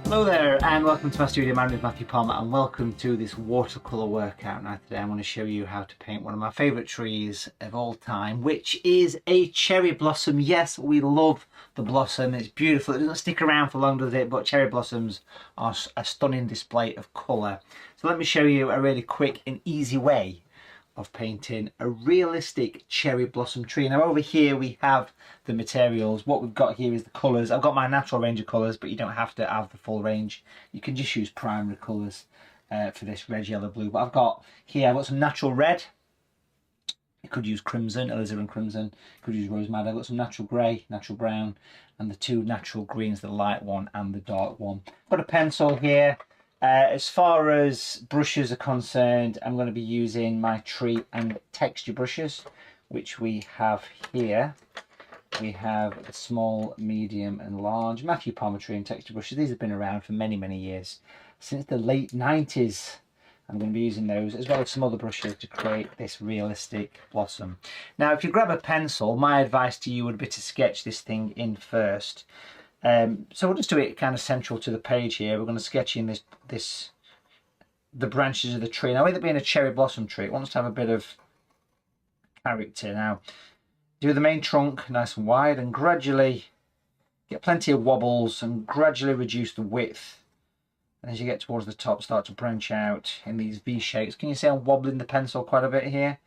Hello there and welcome to my studio. My name is Matthew Palmer and welcome to this watercolour workout. Now today I want to show you how to paint one of my favourite trees of all time, which is a cherry blossom. Yes, we love the blossom, it's beautiful, it doesn't stick around for long, does it? But cherry blossoms are a stunning display of colour. So let me show you a really quick and easy way of painting a realistic cherry blossom tree. Now over here we have the materials. What we've got here is the colours. I've got my natural range of colours, but you don't have to have the full range. You can just use primary colours for this red, yellow, blue. But I've got some natural red. You could use crimson, alizarin crimson. You could use rose madder. I've got some natural grey, natural brown, and the two natural greens, the light one and the dark one. I've got a pencil here. As far as brushes are concerned, I'm going to be using my tree and texture brushes, which we have here. We have a small, medium and large Matthew Palmer tree and texture brushes. These have been around for many, many years. Since the late 90s, I'm going to be using those, as well as some other brushes to create this realistic blossom. Now, if you grab a pencil, my advice to you would be to sketch this thing in first. So we'll just do it kind of central to the page here. We're going to sketch in the branches of the tree. Now, with it being a cherry blossom tree, it wants to have a bit of character. Now, do the main trunk nice and wide and gradually get plenty of wobbles and gradually reduce the width. And as you get towards the top, start to branch out in these V shapes. Can you see I'm wobbling the pencil quite a bit here?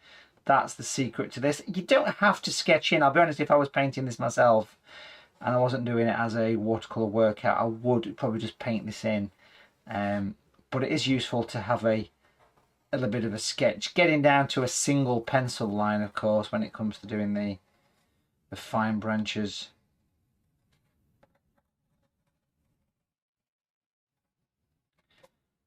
That's the secret to this. You don't have to sketch in. I'll be honest, if I was painting this myself and I wasn't doing it as a watercolour workout, I would probably just paint this in. But it is useful to have a little bit of a sketch, getting down to a single pencil line, of course, when it comes to doing the fine branches.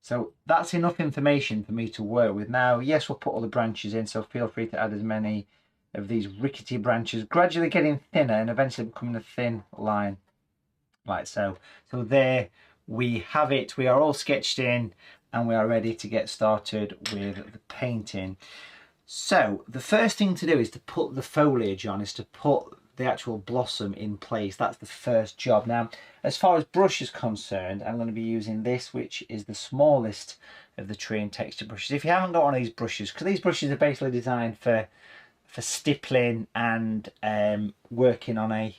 So that's enough information for me to work with. Now, yes, we'll put all the branches in, so feel free to add as many of these rickety branches, gradually getting thinner and eventually becoming a thin line, like so. So there we have it. We are all sketched in and we are ready to get started with the painting. So the first thing to do is to put the foliage on, is to put the actual blossom in place. That's the first job. Now, as far as brush is concerned, I'm going to be using this, which is the smallest of the tree and texture brushes. If you haven't got one of these brushes, because these brushes are basically designed for stippling and working on a,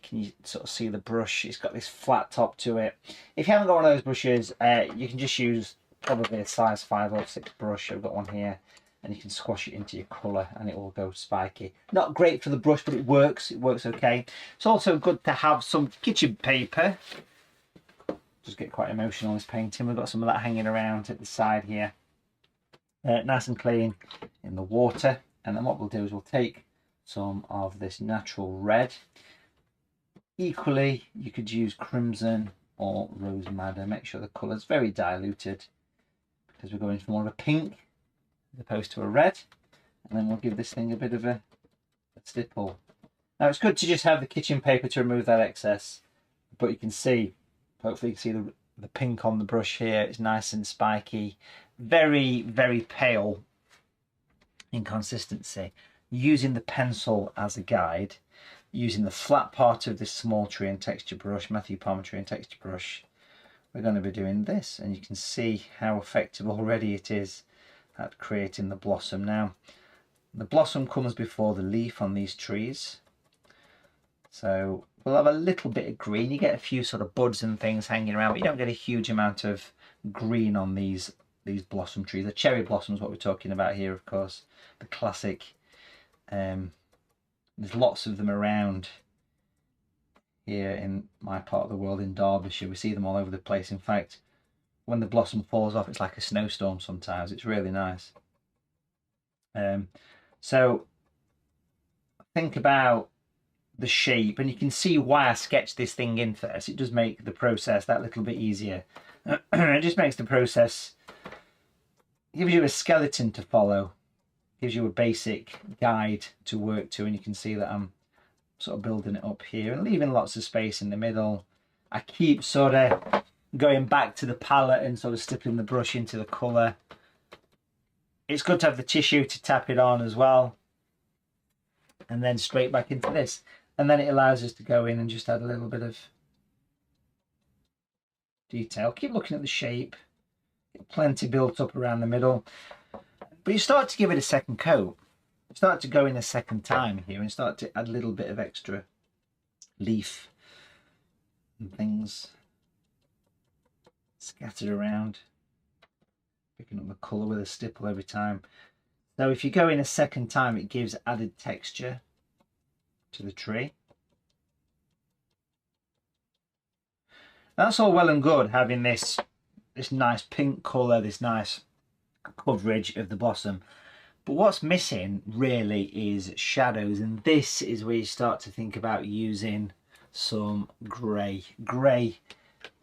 can you sort of see the brush? It's got this flat top to it. If you haven't got one of those brushes, you can just use probably a size 5 or 6 brush. I've got one here, and you can squash it into your colour and it will go spiky. Not great for the brush, but it works okay. It's also good to have some kitchen paper. Just get quite emotional in this painting. We've got some of that hanging around at the side here, nice and clean in the water. And then what we'll do is we'll take some of this natural red. Equally, you could use crimson or rose madder. Make sure the colour is very diluted, because we're going for more of a pink as opposed to a red. And then we'll give this thing a bit of a stipple. Now, it's good to just have the kitchen paper to remove that excess, but you can see, hopefully you can see the pink on the brush here. It's nice and spiky, very, very pale in consistency. Using the pencil as a guide, using the flat part of this small tree and texture brush, Matthew Palmer tree and texture brush, we're going to be doing this, and you can see how effective already it is at creating the blossom. Now, the blossom comes before the leaf on these trees, so we'll have a little bit of green. You get a few sort of buds and things hanging around, but you don't get a huge amount of green on these blossom trees. The cherry blossoms, what we're talking about here, of course, the classic. There's lots of them around here in my part of the world, in Derbyshire. We see them all over the place. In fact, when the blossom falls off, it's like a snowstorm sometimes. It's really nice. So think about the shape, and you can see why I sketched this thing in first. It does make the process that little bit easier. It just makes the process, gives you a skeleton to follow, gives you a basic guide to work to, and you can see that I'm sort of building it up here and leaving lots of space in the middle. I keep sort of going back to the palette and sort of stippling the brush into the colour. It's good to have the tissue to tap it on as well, and then straight back into this, and then it allows us to go in and just add a little bit of detail. Keep looking at the shape. Get plenty built up around the middle. But you start to give it a second coat. You start to go in a second time here and start to add a little bit of extra leaf and things scattered around. Picking up the colour with a stipple every time. So if you go in a second time, it gives added texture to the tree. That's all well and good, having this nice pink colour, this nice coverage of the blossom. But what's missing really is shadows, and this is where you start to think about using some grey. Grey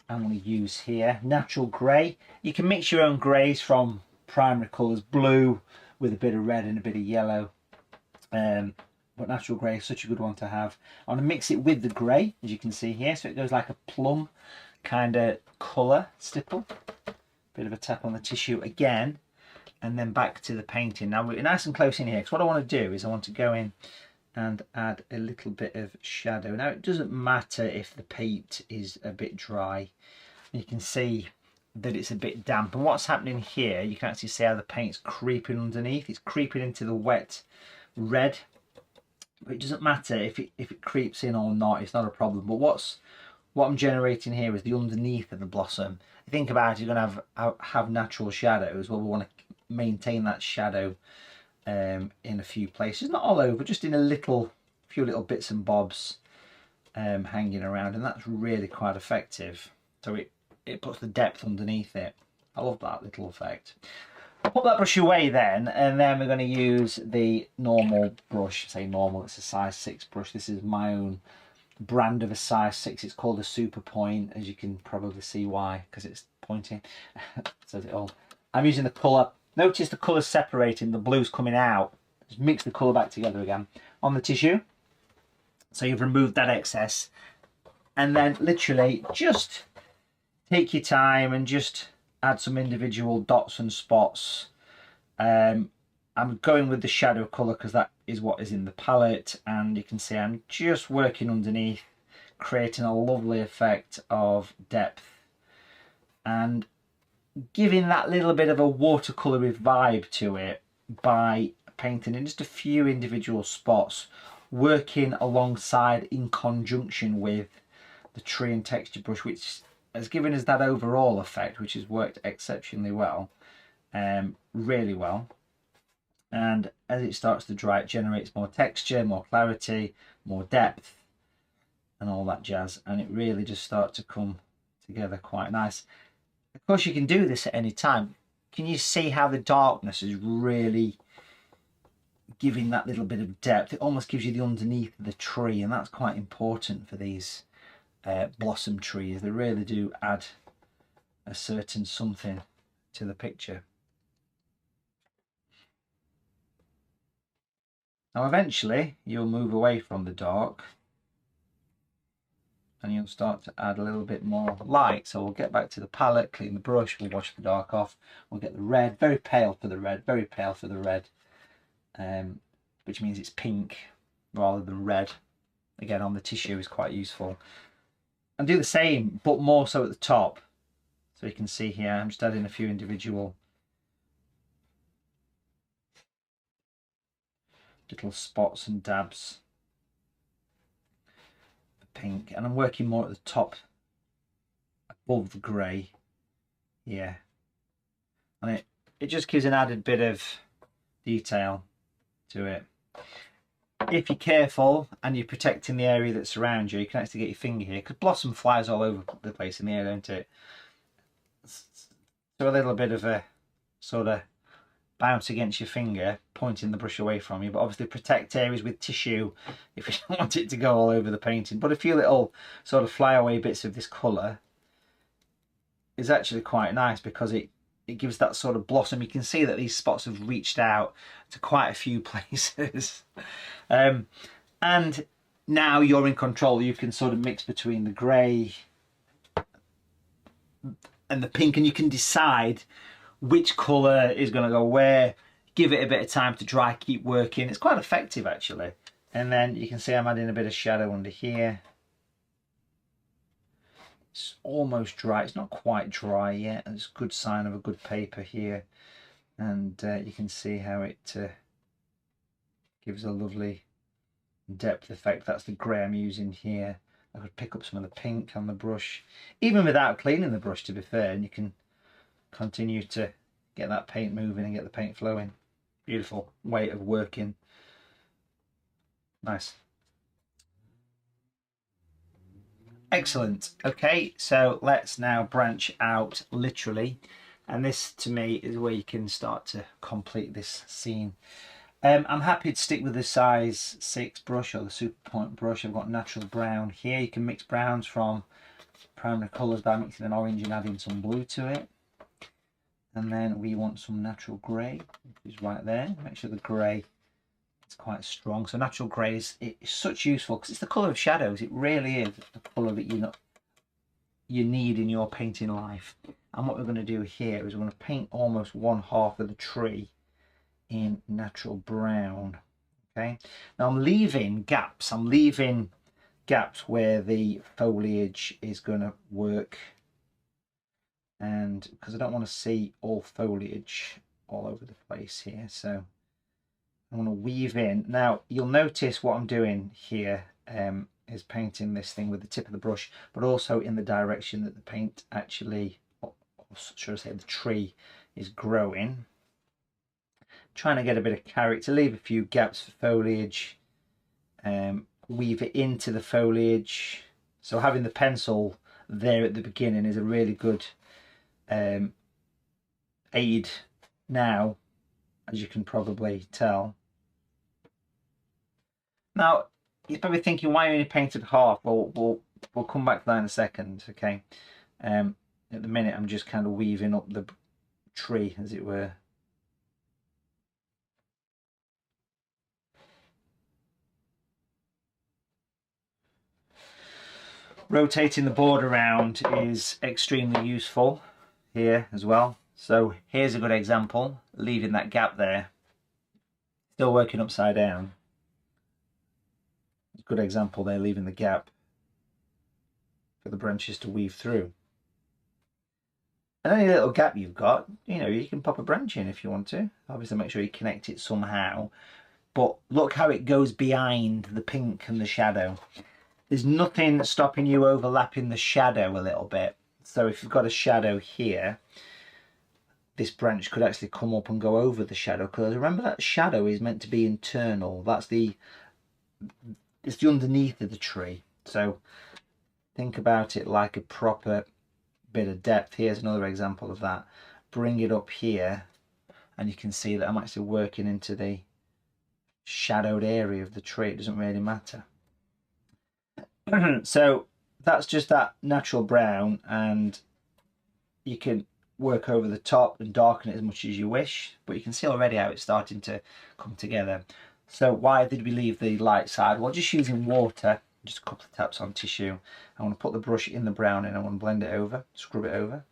I'm going to use here, natural grey. You can mix your own greys from primary colours, blue with a bit of red and a bit of yellow. But natural grey is such a good one to have. I want to mix it with the grey, as you can see here, so it goes like a plum kind of colour stipple. Bit of a tap on the tissue again, and then back to the painting. Now we're nice and close in here, because what I want to do is I want to go in and add a little bit of shadow. Now it doesn't matter if the paint is a bit dry. You can see that it's a bit damp, and what's happening here, you can actually see how the paint's creeping underneath. It's creeping into the wet red, but it doesn't matter if it creeps in or not. It's not a problem. But what I'm generating here is the underneath of the blossom. You think about it, you're going to have natural shadows. Well, we want to maintain that shadow in a few places, not all over, just in a few little bits and bobs hanging around, and that's really quite effective. So it puts the depth underneath it. I love that little effect. I'll put that brush away then, and then we're going to use the normal brush. Say normal, it's a size 6 brush. This is my own brand of a size 6. It's called a Super Point, as you can probably see why, because it's pointing. Says it all. I'm using the colour. Notice the colour's separating, the blue's coming out. Just mix the colour back together again on the tissue. So you've removed that excess. And then literally just take your time and just add some individual dots and spots. I'm going with the shadow colour because that is what is in the palette, and you can see I'm just working underneath, creating a lovely effect of depth and giving that little bit of a watercolour vibe to it by painting in just a few individual spots, working alongside in conjunction with the tree and texture brush, which has given us that overall effect, which has worked exceptionally well, really well. And as it starts to dry, it generates more texture, more clarity, more depth, and all that jazz, and it really just starts to come together quite nice. Of course, you can do this at any time. Can you see how the darkness is really giving that little bit of depth? It almost gives you the underneath of the tree, and that's quite important for these blossom trees. They really do add a certain something to the picture. Now eventually you'll move away from the dark and you'll start to add a little bit more light. So we'll get back to the palette, clean the brush, we'll wash the dark off, we'll get the red, very pale for the red, very pale for the red, which means it's pink rather than red. Again, on the tissue is quite useful. And do the same, but more so at the top. So you can see here, I'm just adding a few individual little spots and dabs of pink, and I'm working more at the top above the grey here, and it just gives an added bit of detail to it. If you're careful and you're protecting the area that surrounds you, you can actually get your finger here, because blossom flies all over the place in the air, don't it? So a little bit of a sort of bounce against your finger, pointing the brush away from you, but obviously protect areas with tissue if you don't want it to go all over the painting. But a few little sort of flyaway bits of this colour is actually quite nice, because it gives that sort of blossom. You can see that these spots have reached out to quite a few places. And now you're in control. You can sort of mix between the grey and the pink, and you can decide which colour is going to go where. Give it a bit of time to dry, keep working. It's quite effective actually. And then you can see I'm adding a bit of shadow under here. It's almost dry. It's not quite dry yet. It's a good sign of a good paper here. And you can see how it gives a lovely depth effect. That's the grey I'm using here. I could pick up some of the pink on the brush, even without cleaning the brush, to be fair, and you can continue to get that paint moving and get the paint flowing. Beautiful way of working. Nice. Excellent. Okay, so let's now branch out literally, and this to me is where you can start to complete this scene. I'm happy to stick with the size 6 brush or the super point brush. I've got natural brown here. You can mix browns from primary colours by mixing an orange and adding some blue to it. And then we want some natural grey, which is right there. Make sure the grey is quite strong. So natural grey is such useful because it's the colour of shadows. It really is the colour that you need in your painting life. And what we're going to do here is we're going to paint almost one half of the tree in natural brown. Okay, now I'm leaving gaps. I'm leaving gaps where the foliage is going to work, and because I don't want to see all foliage all over the place here, so I'm going to weave in. Now you'll notice what I'm doing here is painting this thing with the tip of the brush, but also in the direction that the paint actually, or should I say the tree, is growing. Trying to get a bit of character, leave a few gaps for foliage, weave it into the foliage. So having the pencil there at the beginning is a really good aid now, as you can probably tell. Now you're probably thinking, why only painted half? Well, we'll come back to that in a second. Okay, at the minute I'm just kind of weaving up the tree, as it were. Rotating the board around is extremely useful here as well. So here's a good example, leaving that gap there, still working upside down. Good example there, leaving the gap for the branches to weave through. And any little gap you've got, you know, you can pop a branch in if you want to. Obviously make sure you connect it somehow. But look how it goes behind the pink and the shadow. There's nothing stopping you overlapping the shadow a little bit. So if you've got a shadow here, this branch could actually come up and go over the shadow, because remember that shadow is meant to be internal. It's the underneath of the tree. So think about it like a proper bit of depth. Here's another example of that. Bring it up here and you can see that I'm actually working into the shadowed area of the tree. It doesn't really matter. So that's just that natural brown, and you can work over the top and darken it as much as you wish, but you can see already how it's starting to come together. So why did we leave the light side? Well, just using water, just a couple of taps on tissue. I want to put the brush in the brown and I want to blend it over, scrub it over.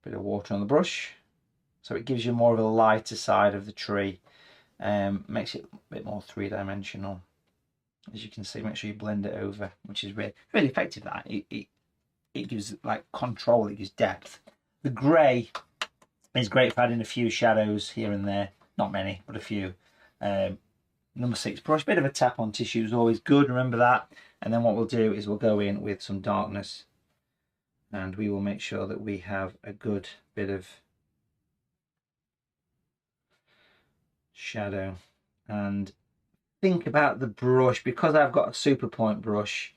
Bit of water on the brush, so it gives you more of a lighter side of the tree. Makes it a bit more three-dimensional. As you can see, make sure you blend it over, which is really effective. That it gives like control, it gives depth. The grey is great for adding a few shadows here and there, not many, but a few. Number 6 brush, bit of a tap on tissue is always good, remember that. And then what we'll do is we'll go in with some darkness, and we will make sure that we have a good bit of shadow. And think about the brush, because I've got a super point brush,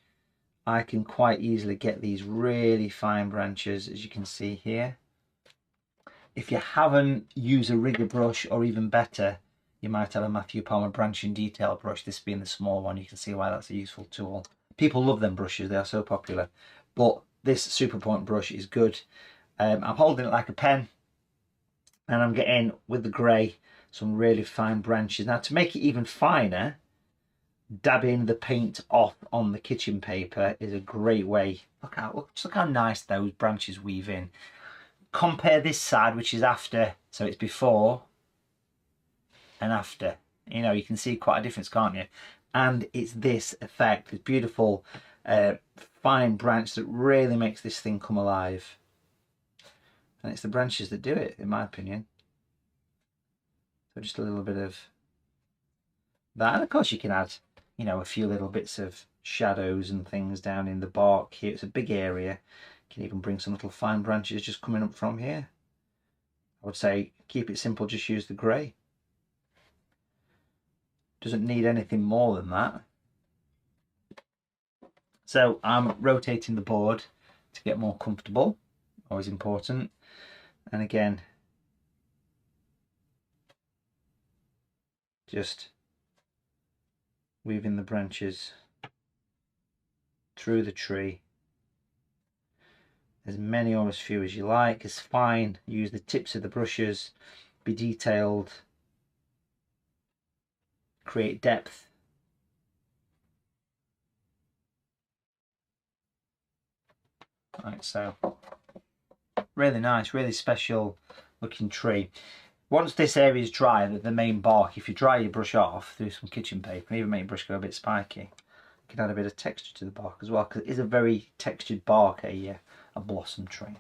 I can quite easily get these really fine branches, as you can see here. If you haven't used a rigger brush, or even better, you might have a Matthew Palmer branching detail brush, this being the small one. You can see why that's a useful tool. People love them brushes, they are so popular. But this super point brush is good. I'm holding it like a pen, and I'm getting, with the grey, some really fine branches. Now to make it even finer, dabbing the paint off on the kitchen paper is a great way. Look how nice those branches weave in. Compare this side, which is after, so it's before and after. You know, you can see quite a difference, can't you? And it's this effect, this beautiful fine branch that really makes this thing come alive. And it's the branches that do it, in my opinion. So just a little bit of that. And of course you can add, you know, a few little bits of shadows and things down in the bark here. It's a big area. You can even bring some little fine branches just coming up from here. I would say keep it simple, just use the grey. Doesn't need anything more than that. So I'm rotating the board to get more comfortable, always important. And again, just weaving the branches through the tree. As many or as few as you like, is fine. Use the tips of the brushes, be detailed, create depth. Right, so really nice, really special looking tree. Once this area is dry, the main bark, if you dry your brush off through some kitchen paper, and even make your brush go a bit spiky, you can add a bit of texture to the bark as well, because it is a very textured bark, a blossom tree.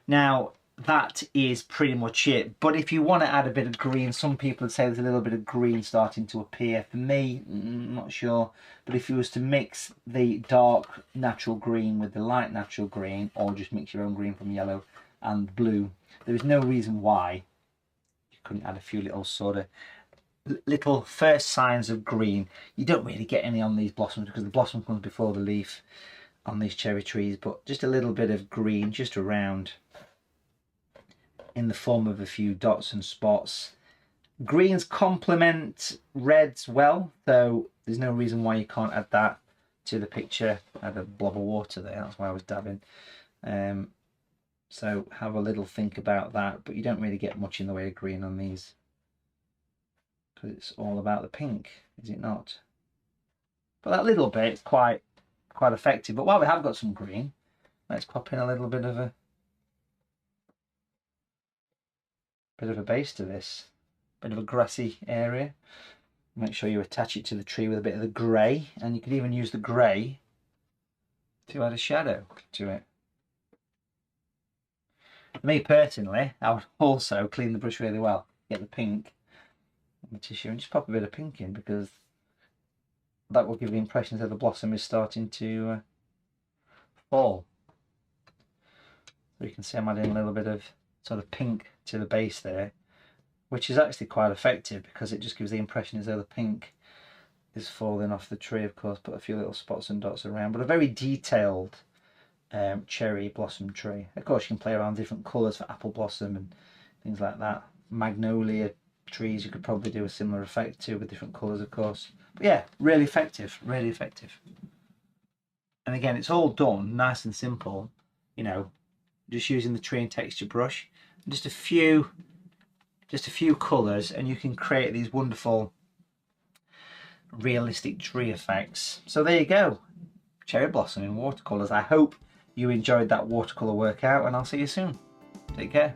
Now that is pretty much it, but if you want to add a bit of green, some people would say there's a little bit of green starting to appear. For me, I'm not sure, but if you was to mix the dark natural green with the light natural green, or just mix your own green from yellow and blue, there is no reason why you couldn't add a few little sort of little first signs of green. You don't really get any on these blossoms because the blossom comes before the leaf on these cherry trees, but just a little bit of green just around in the form of a few dots and spots. Greens complement reds well, so there's no reason why you can't add that to the picture. I had a blob of water there, that's why I was dabbing. So have a little think about that, but you don't really get much in the way of green on these because it's all about the pink, is it not? But that little bit is quite effective. But while we have got some green, let's pop in a little bit of a base to this, bit of a grassy area. Make sure you attach it to the tree with a bit of the grey, and you could even use the grey to add a shadow to it. Me personally, I would also clean the brush really well, get the pink on the tissue and just pop a bit of pink in, because that will give the impression that the blossom is starting to fall. So you can see I'm adding a little bit of sort of pink to the base there, which is actually quite effective because it just gives the impression as though the pink is falling off the tree. Of course, put a few little spots and dots around, but a very detailed cherry blossom tree. Of course, you can play around different colours for apple blossom and things like that. Magnolia trees you could probably do a similar effect to with different colours, of course. But yeah, really effective, really effective. And again, it's all done nice and simple, you know, just using the tree and texture brush, and just a few colours, and you can create these wonderful realistic tree effects. So there you go, cherry blossom in watercolours. I hope you enjoyed that watercolour workout, and I'll see you soon. Take care.